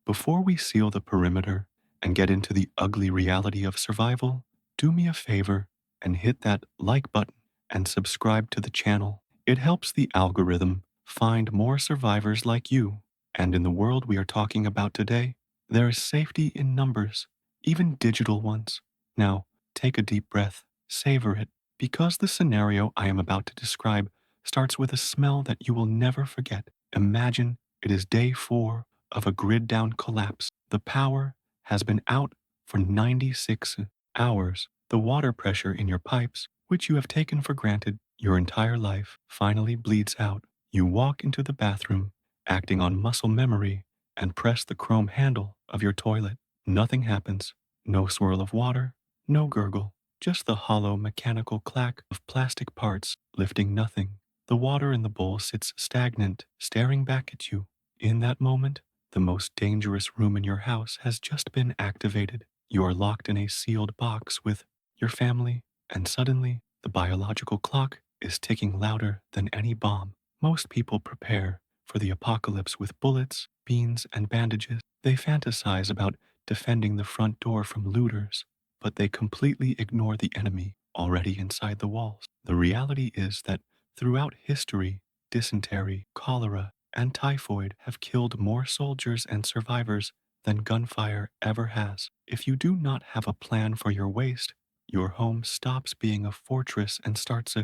Before we seal the perimeter and get into the ugly reality of survival, do me a favor and hit that like button and subscribe to the channel. It helps the algorithm find more survivors like you. And in the world we are talking about today, there is safety in numbers, even digital ones. Now, take a deep breath, savor it, because the scenario I am about to describe starts with a smell that you will never forget. Imagine it is day 4 of a grid-down collapse. The power has been out for 96 hours. The water pressure in your pipes, which you have taken for granted your entire life, finally bleeds out. You walk into the bathroom, acting on muscle memory, and press the chrome handle of your toilet. Nothing happens. No swirl of water, no gurgle, just the hollow mechanical clack of plastic parts lifting nothing. The water in the bowl sits stagnant, staring back at you. In that moment, the most dangerous room in your house has just been activated. You are locked in a sealed box with your family, and suddenly, the biological clock is ticking louder than any bomb. Most people prepare for the apocalypse with bullets, beans, and bandages. They fantasize about defending the front door from looters, but they completely ignore the enemy already inside the walls. The reality is that throughout history, dysentery, cholera, and typhoid have killed more soldiers and survivors than gunfire ever has. If you do not have a plan for your waste, your home stops being a fortress and starts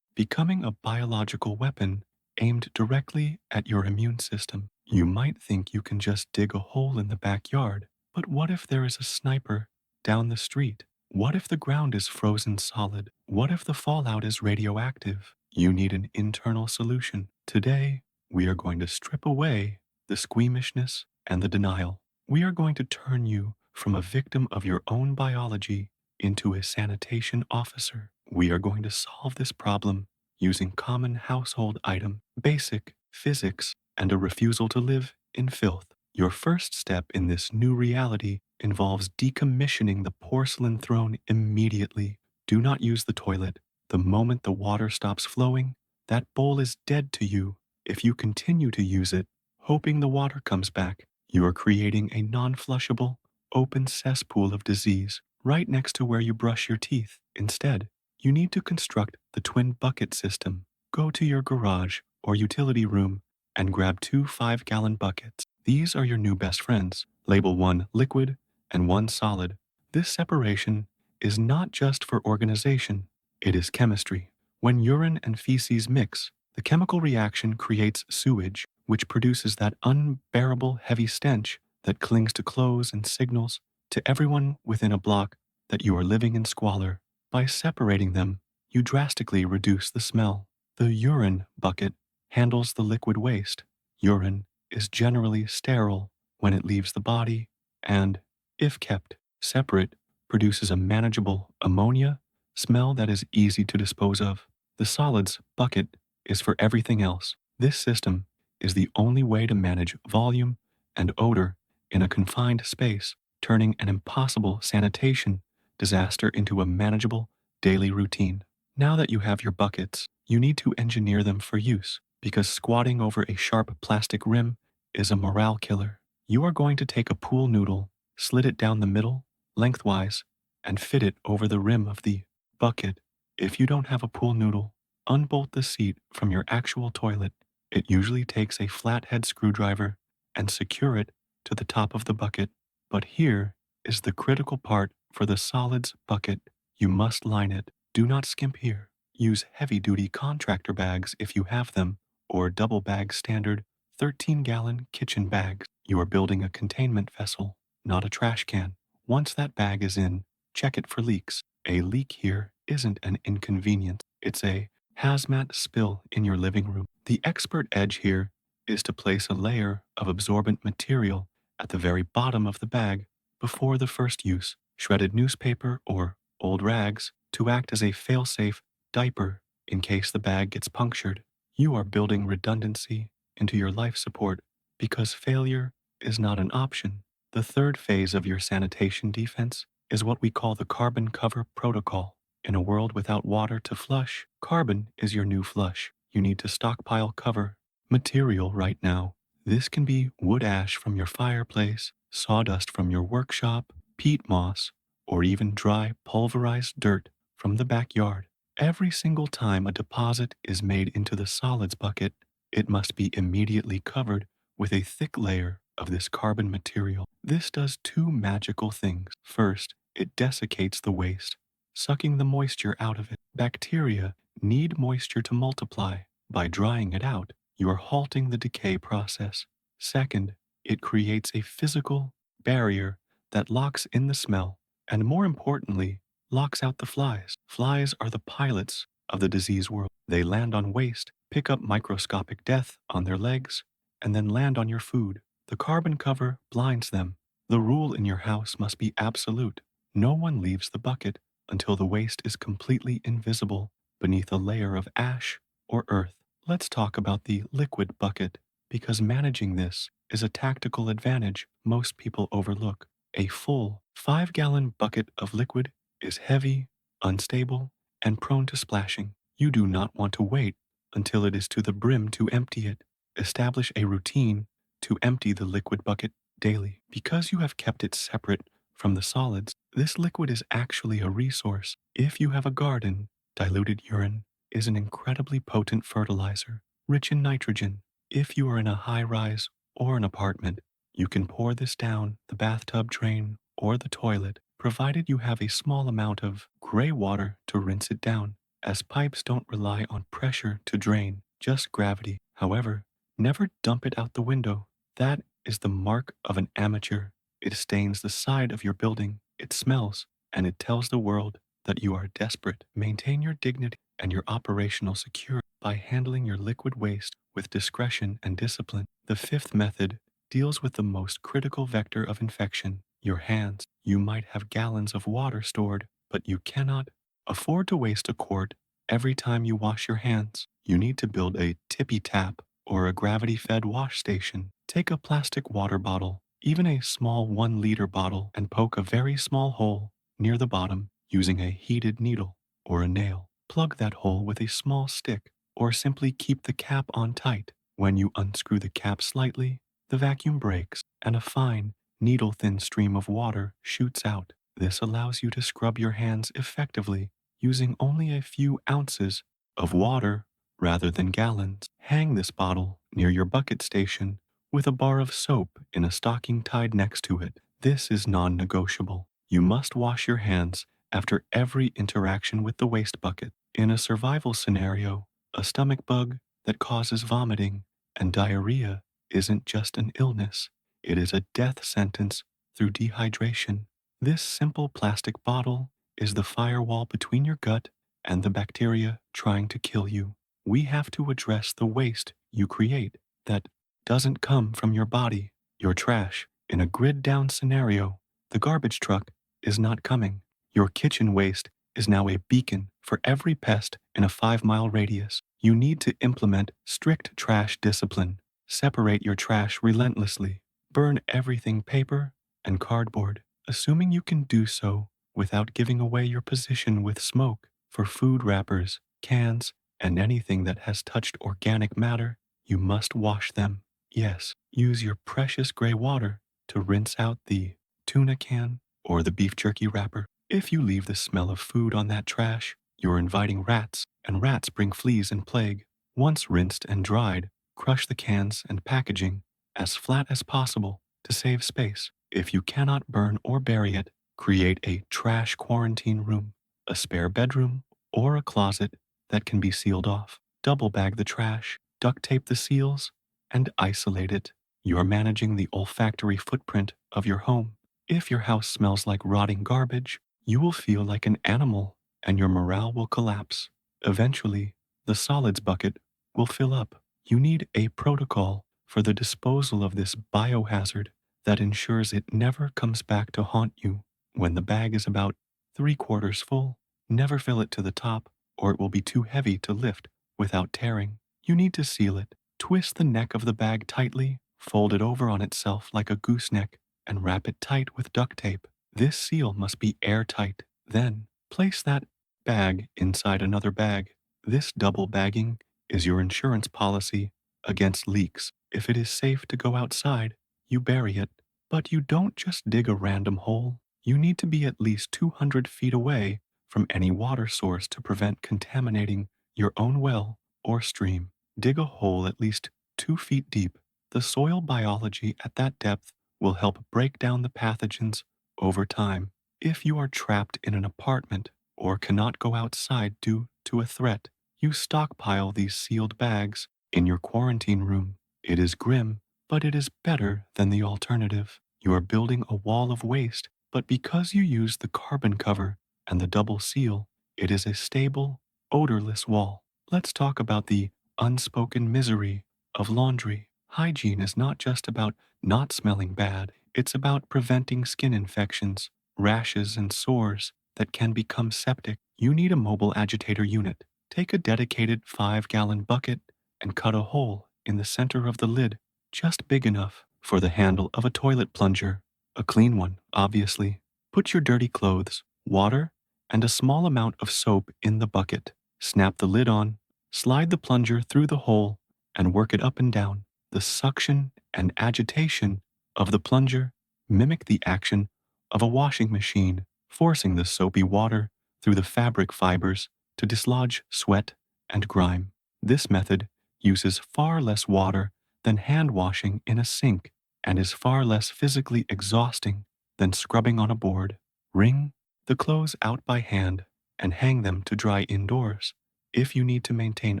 becoming a biological weapon aimed directly at your immune system. You might think you can just dig a hole in the backyard, but what if there is a sniper down the street? What if the ground is frozen solid? What if the fallout is radioactive? You need an internal solution. Today, we are going to strip away the squeamishness and the denial. We are going to turn you from a victim of your own biology into a sanitation officer. We are going to solve this problem using common household item, basic physics, and a refusal to live in filth. Your first step in this new reality involves decommissioning the porcelain throne immediately. Do not use the toilet. The moment the water stops flowing, that bowl is dead to you. If you continue to use it, hoping the water comes back, you are creating a non-flushable, open cesspool of disease right next to where you brush your teeth. Instead, you need to construct the twin bucket system. Go to your garage or utility room and grab 2 5-gallon buckets. These are your new best friends. Label one liquid and one solid. This separation is not just for organization, it is chemistry. When urine and feces mix, the chemical reaction creates sewage, which produces that unbearable heavy stench that clings to clothes and signals to everyone within a block that you are living in squalor. By separating them, you drastically reduce the smell. The urine bucket handles the liquid waste. Urine is generally sterile when it leaves the body and, if kept separate, produces a manageable ammonia smell that is easy to dispose of. The solids bucket is for everything else. This system is the only way to manage volume and odor in a confined space, turning an impossible sanitation disaster into a manageable daily routine. Now that you have your buckets, you need to engineer them for use, because squatting over a sharp plastic rim is a morale killer. You are going to take a pool noodle, slit it down the middle, lengthwise, and fit it over the rim of the bucket. If you don't have a pool noodle, unbolt the seat from your actual toilet. It usually takes a flathead screwdriver and secure it to the top of the bucket. But here is the critical part for the solids bucket. You must line it. Do not skimp here. Use heavy-duty contractor bags if you have them, or double bag standard 13-gallon kitchen bags. You are building a containment vessel, not a trash can. Once that bag is in, check it for leaks. A leak here isn't an inconvenience. It's a hazmat spill in your living room. The expert edge here is to place a layer of absorbent material at the very bottom of the bag before the first use. Shredded newspaper or old rags to act as a fail-safe diaper in case the bag gets punctured. You are building redundancy into your life support because failure is not an option. The third phase of your sanitation defense is what we call the carbon cover protocol. In a world without water to flush, carbon is your new flush. You need to stockpile cover material right now. This can be wood ash from your fireplace, sawdust from your workshop, peat moss, or even dry pulverized dirt from the backyard. Every single time a deposit is made into the solids bucket, it must be immediately covered with a thick layer of this carbon material. This does two magical things. First, it desiccates the waste, sucking the moisture out of it. Bacteria need moisture to multiply. By drying it out, you are halting the decay process. Second, it creates a physical barrier that locks in the smell and, more importantly, locks out the flies. Flies are the pilots of the disease world. They land on waste, pick up microscopic death on their legs, and then land on your food. The carbon cover blinds them. The rule in your house must be absolute. No one leaves the bucket until the waste is completely invisible beneath a layer of ash or earth. Let's talk about the liquid bucket, because managing this is a tactical advantage most people overlook. A full 5-gallon bucket of liquid is heavy, unstable, and prone to splashing. You do not want to wait until it is to the brim to empty it. Establish a routine to empty the liquid bucket daily. Because you have kept it separate from the solids, this liquid is actually a resource. If you have a garden, diluted urine is an incredibly potent fertilizer, rich in nitrogen. If you are in a high-rise or an apartment, you can pour this down the bathtub drain or the toilet, provided you have a small amount of gray water to rinse it down, as pipes don't rely on pressure to drain, just gravity. However, never dump it out the window. That is the mark of an amateur. It stains the side of your building, it smells, and it tells the world that you are desperate. Maintain your dignity and your operational security by handling your liquid waste with discretion and discipline. The fifth method deals with the most critical vector of infection, your hands. You might have gallons of water stored, but you cannot afford to waste a quart every time you wash your hands. You need to build a tippy tap or a gravity-fed wash station. Take a plastic water bottle, even a small 1-liter bottle, and poke a very small hole near the bottom using a heated needle or a nail. Plug that hole with a small stick, or simply keep the cap on tight. When you unscrew the cap slightly, the vacuum breaks and a fine, needle-thin stream of water shoots out. This allows you to scrub your hands effectively using only a few ounces of water rather than gallons. Hang this bottle near your bucket station with a bar of soap in a stocking tied next to it. This is non-negotiable. You must wash your hands after every interaction with the waste bucket. In a survival scenario, a stomach bug that causes vomiting and diarrhea isn't just an illness, it is a death sentence through dehydration. This simple plastic bottle is the firewall between your gut and the bacteria trying to kill you. We have to address the waste you create that doesn't come from your body, your trash. In a grid-down scenario, the garbage truck is not coming. Your kitchen waste is now a beacon for every pest in a 5-mile radius. You need to implement strict trash discipline. Separate your trash relentlessly. Burn everything paper and cardboard, assuming you can do so without giving away your position with smoke. For food wrappers, cans, and anything that has touched organic matter, you must wash them. Yes, use your precious gray water to rinse out the tuna can or the beef jerky wrapper. If you leave the smell of food on that trash, you're inviting rats, and rats bring fleas and plague. Once rinsed and dried, crush the cans and packaging as flat as possible to save space. If you cannot burn or bury it, create a trash quarantine room, a spare bedroom, or a closet that can be sealed off. Double bag the trash, duct tape the seals, and isolate it. You're managing the olfactory footprint of your home. If your house smells like rotting garbage, you will feel like an animal and your morale will collapse. Eventually, the solids bucket will fill up. You need a protocol for the disposal of this biohazard that ensures it never comes back to haunt you. When the bag is about 3/4 full, never fill it to the top, or it will be too heavy to lift without tearing. You need to seal it. Twist the neck of the bag tightly, fold it over on itself like a gooseneck, and wrap it tight with duct tape. This seal must be airtight. Then, place that bag inside another bag. This double bagging is your insurance policy against leaks. If it is safe to go outside, you bury it, But you don't just dig a random hole. You need to be at least 200 feet away from any water source to prevent contaminating your own well or stream. Dig a hole at least 2 feet deep. The soil biology at that depth will help break down the pathogens over time. If you are trapped in an apartment or cannot go outside due to a threat, you stockpile these sealed bags in your quarantine room. It is grim, but it is better than the alternative. You are building a wall of waste, but because you use the carbon cover and the double seal, it is a stable, odorless wall. Let's talk about the unspoken misery of laundry. Hygiene is not just about not smelling bad, it's about preventing skin infections, rashes, and sores that can become septic. You need a mobile agitator unit. Take a dedicated 5-gallon bucket and cut a hole in the center of the lid, just big enough for the handle of a toilet plunger. A clean one, obviously. Put your dirty clothes, water, and a small amount of soap in the bucket. Snap the lid on, slide the plunger through the hole, and work it up and down. The suction and agitation of the plunger mimic the action of a washing machine, forcing the soapy water through the fabric fibers to dislodge sweat and grime. This method uses far less water than hand washing in a sink and is far less physically exhausting than scrubbing on a board. Wring the clothes out by hand and hang them to dry indoors if you need to maintain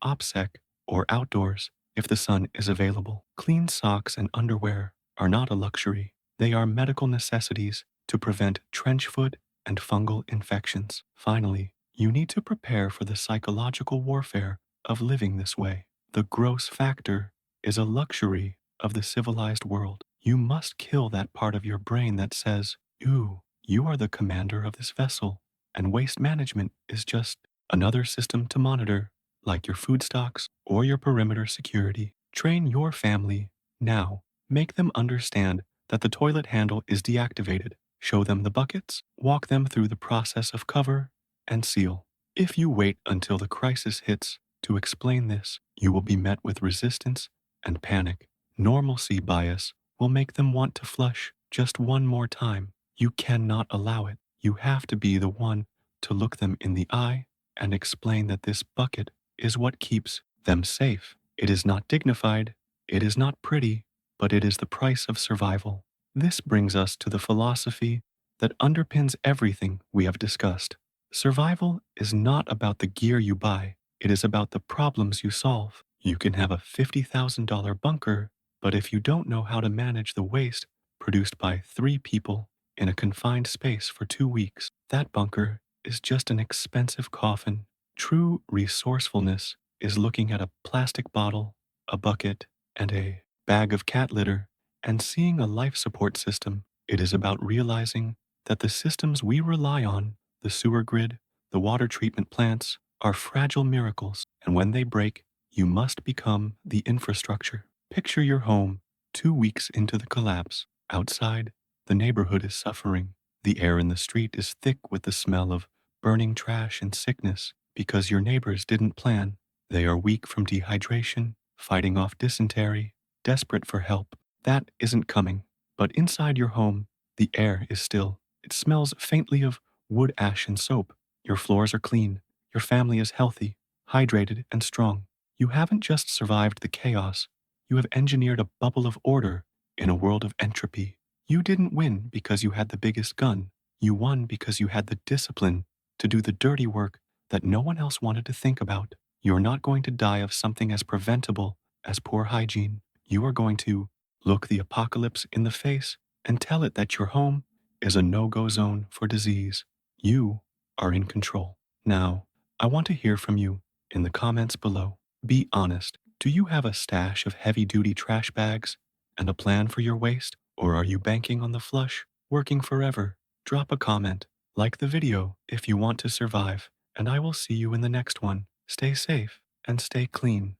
OPSEC, or outdoors if the sun is available. Clean socks and underwear are not a luxury. They are medical necessities to prevent trench foot and fungal infections. Finally, you need to prepare for the psychological warfare of living this way. The gross factor is a luxury of the civilized world. You must kill that part of your brain that says, "Ooh, you are the commander of this vessel, and waste management is just another system to monitor, like your food stocks or your perimeter security." Train your family now. Make them understand that the toilet handle is deactivated. Show them the buckets, walk them through the process of cover and seal. If you wait until the crisis hits to explain this, you will be met with resistance and panic. Normalcy bias will make them want to flush just one more time. You cannot allow it. You have to be the one to look them in the eye and explain that this bucket is what keeps them safe. It is not dignified, it is not pretty, but it is the price of survival. This brings us to the philosophy that underpins everything we have discussed. Survival is not about the gear you buy, it is about the problems you solve. You can have a $50,000 bunker, but if you don't know how to manage the waste produced by 3 people in a confined space for 2 weeks, that bunker is just an expensive coffin. True resourcefulness is looking at a plastic bottle, a bucket, and a bag of cat litter and seeing a life support system. It is about realizing that the systems we rely on, the sewer grid, the water treatment plants, are fragile miracles, and when they break, you must become the infrastructure. Picture your home 2 weeks into the collapse. Outside, the neighborhood is suffering. The air in the street is thick with the smell of burning trash and sickness because your neighbors didn't plan. They are weak from dehydration, fighting off dysentery, desperate for help. That isn't coming. But inside your home, the air is still. It smells faintly of wood ash and soap. Your floors are clean. Your family is healthy, hydrated, and strong. You haven't just survived the chaos. You have engineered a bubble of order in a world of entropy. You didn't win because you had the biggest gun. You won because you had the discipline to do the dirty work that no one else wanted to think about. You're not going to die of something as preventable as poor hygiene. You are going to look the apocalypse in the face and tell it that your home is a no-go zone for disease. You are in control. Now, I want to hear from you in the comments below. Be honest. Do you have a stash of heavy-duty trash bags and a plan for your waste? Or are you banking on the flush, working forever? Drop a comment, like the video if you want to survive, and I will see you in the next one. Stay safe and stay clean.